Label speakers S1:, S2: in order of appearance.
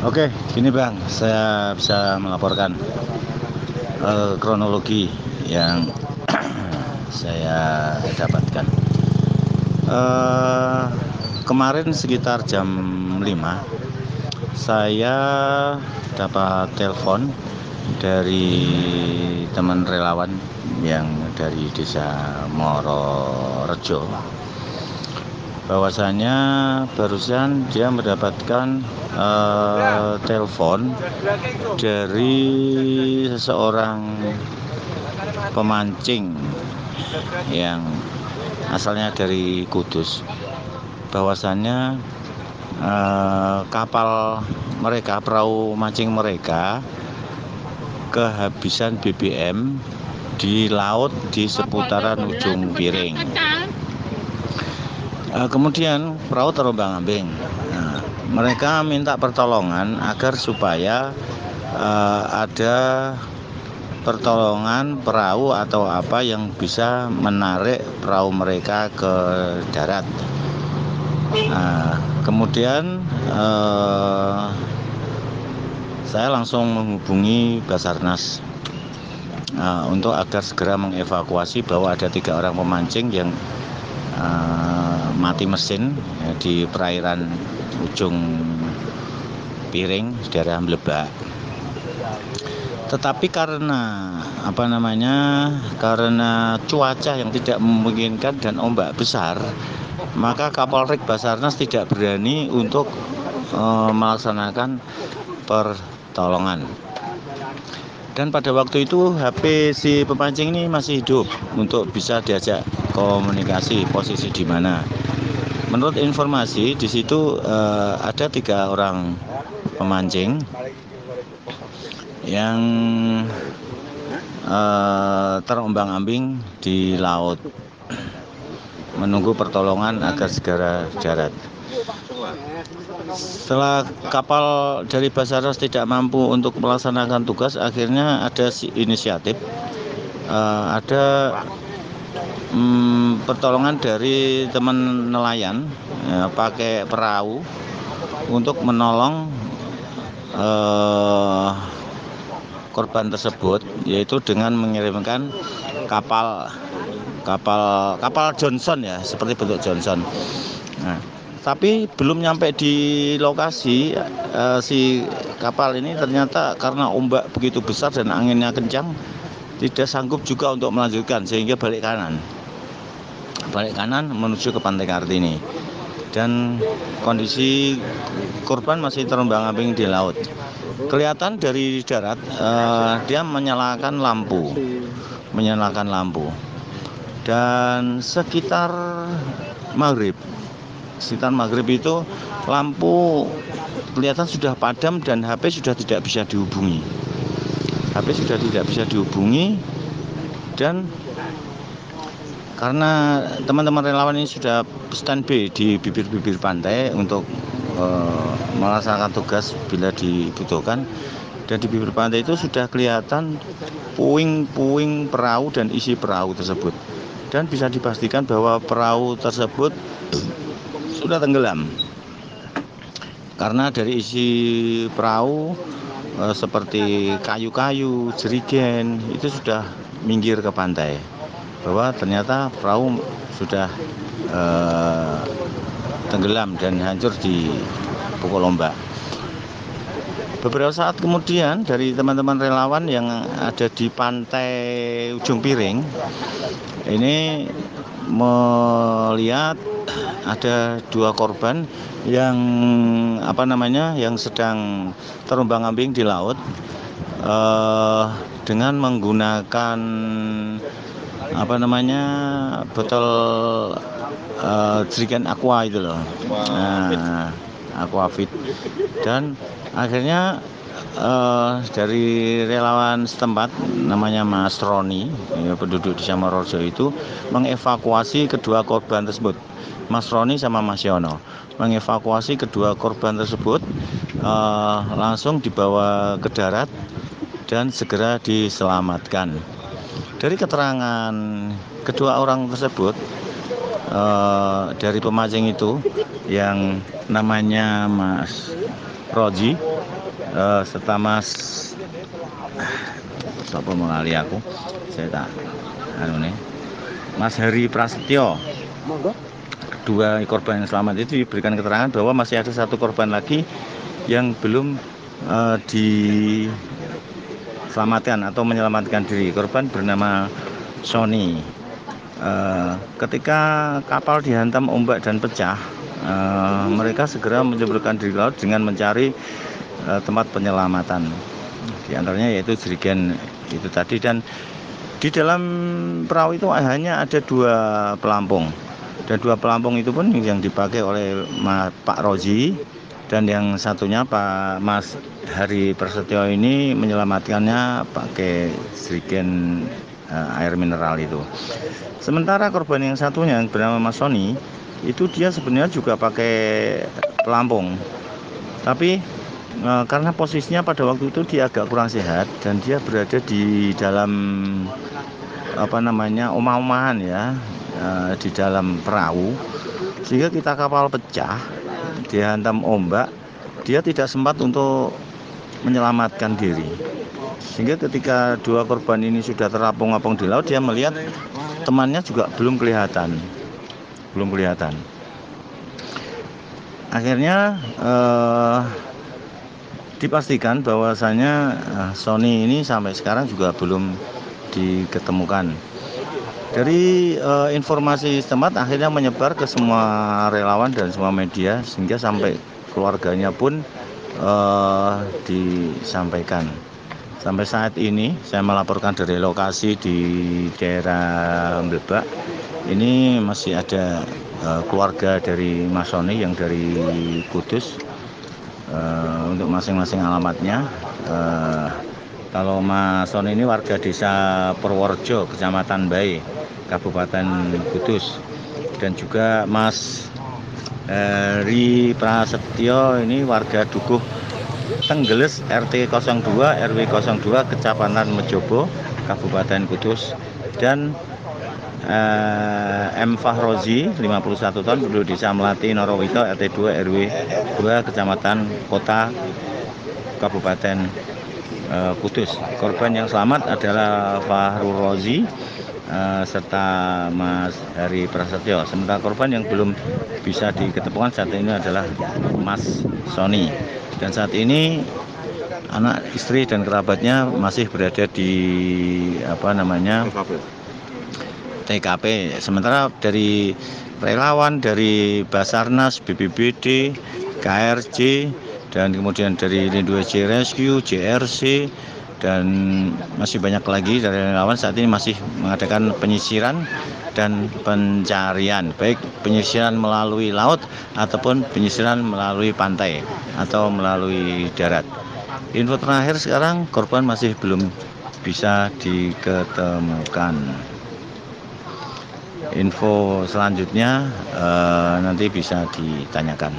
S1: Oke, ini Bang, saya bisa melaporkan kronologi yang saya dapatkan. Eh, Kemarin sekitar jam 5, saya dapat telepon dari teman relawan yang dari desa Mororejo, bahwasanya barusan dia mendapatkan telepon dari seseorang pemancing yang asalnya dari Kudus, bahwasannya kapal mereka, perahu mancing mereka, kehabisan BBM di laut di seputaran Ujung Piring. Kemudian perahu terombang-ambing. Mereka minta pertolongan agar supaya ada pertolongan perahu atau apa yang bisa menarik perahu mereka ke darat. Kemudian saya langsung menghubungi Basarnas untuk agar segera mengevakuasi bahwa ada 3 orang pemancing yang mati mesin di perairan Ujung Piring, daerah Blebak. Tetapi karena cuaca yang tidak memungkinkan dan ombak besar, maka Kapolres Basarnas tidak berani untuk melaksanakan pertolongan. Dan pada waktu itu HP si pemancing ini masih hidup untuk bisa diajak komunikasi posisi di mana. Menurut informasi di situ ada 3 orang pemancing yang terombang-ambing di laut menunggu pertolongan agar segera darat. Setelah kapal dari Basarnas tidak mampu untuk melaksanakan tugas, akhirnya ada inisiatif, ada pertolongan dari teman nelayan pakai perahu untuk menolong korban tersebut, yaitu dengan mengirimkan kapal Johnson, ya, seperti bentuk Johnson. Tapi belum nyampe di lokasi, si kapal ini ternyata karena ombak begitu besar dan anginnya kencang, tidak sanggup juga untuk melanjutkan, sehingga balik kanan menuju ke Pantai Kartini. Dan kondisi korban masih terombang-ambing di laut. Kelihatan dari darat, dia menyalakan lampu. Dan sekitar maghrib itu lampu kelihatan sudah padam dan HP sudah tidak bisa dihubungi. Dan karena teman-teman relawan ini sudah standby di bibir-bibir pantai untuk melaksanakan tugas bila dibutuhkan, dan di bibir pantai itu sudah kelihatan puing-puing perahu dan isi perahu tersebut, dan bisa dipastikan bahwa perahu tersebut sudah tenggelam karena dari isi perahu seperti kayu-kayu, jerigen itu sudah minggir ke pantai, bahwa ternyata perahu sudah tenggelam dan hancur di pukul ombak. Beberapa saat kemudian dari teman-teman relawan yang ada di pantai Ujung Piring ini melihat ada 2 korban yang sedang terombang-ambing di laut dengan menggunakan botol jerigen aqua itu loh, aquavit. Dan akhirnya dari relawan setempat namanya Mas Roni, penduduk di Mororejo itu, mengevakuasi kedua korban tersebut. Mas Roni sama Mas Yono mengevakuasi kedua korban tersebut, langsung dibawa ke darat dan segera diselamatkan. Dari keterangan kedua orang tersebut, dari pemancing itu yang namanya Mas Roji serta Mas siapa mengali aku saya tak anu nih Mas Hari Prasetyo. Dua korban yang selamat itu diberikan keterangan bahwa masih ada satu korban lagi yang belum diselamatkan atau menyelamatkan diri. Korban bernama Sony. Ketika kapal dihantam ombak dan pecah, mereka segera menjeburkan diri laut dengan mencari tempat penyelamatan. Di antaranya yaitu jerigen itu tadi, dan di dalam perahu itu hanya ada 2 pelampung. Dan 2 pelampung itu pun yang dipakai oleh Pak Roji, dan yang satunya Pak Mas Hari Prasetyo ini menyelamatkannya pakai jerigen air mineral itu. Sementara korban yang satunya yang bernama Mas Sony itu dia sebenarnya juga pakai pelampung, tapi karena posisinya pada waktu itu dia agak kurang sehat dan dia berada di dalam omah-omahan ya, di dalam perahu, sehingga kita kapal pecah dihantam ombak, dia tidak sempat untuk menyelamatkan diri, sehingga ketika 2 korban ini sudah terapung-apung di laut, dia melihat temannya juga belum kelihatan. Akhirnya dipastikan bahwasanya Sony ini sampai sekarang juga belum diketemukan. Dari informasi setempat akhirnya menyebar ke semua relawan dan semua media, sehingga sampai keluarganya pun disampaikan. Sampai saat ini saya melaporkan dari lokasi di daerah Blebak. Ini masih ada keluarga dari Mas Sony yang dari Kudus. Untuk masing-masing alamatnya, kalau Mas Sony ini warga desa Purworejo, Kecamatan Bae, Kabupaten Kudus, dan juga Mas Hari Prasetyo ini warga Dukuh Tenggeles, RT 02 RW 02, Kecamatan Mejobo, Kabupaten Kudus, dan M. Fahrozi 51 tahun penduduk desa Melati Norowito, RT 2 RW 2, Kecamatan Kota, Kabupaten Kudus. Korban yang selamat adalah Fahrul Rozi serta Mas Hari Prasetyo. Sementara korban yang belum bisa diketemukan saat ini adalah Mas Sony. Dan saat ini anak, istri, dan kerabatnya masih berada di TKP. Sementara dari relawan, dari Basarnas, BPBD, KRC, dan kemudian dari Lindu-WC Rescue, JRC, dan masih banyak lagi dari relawan saat ini masih mengadakan penyisiran dan pencarian, baik penyisiran melalui laut ataupun penyisiran melalui pantai atau melalui darat. Info terakhir sekarang korban masih belum bisa diketemukan. Info selanjutnya nanti bisa ditanyakan.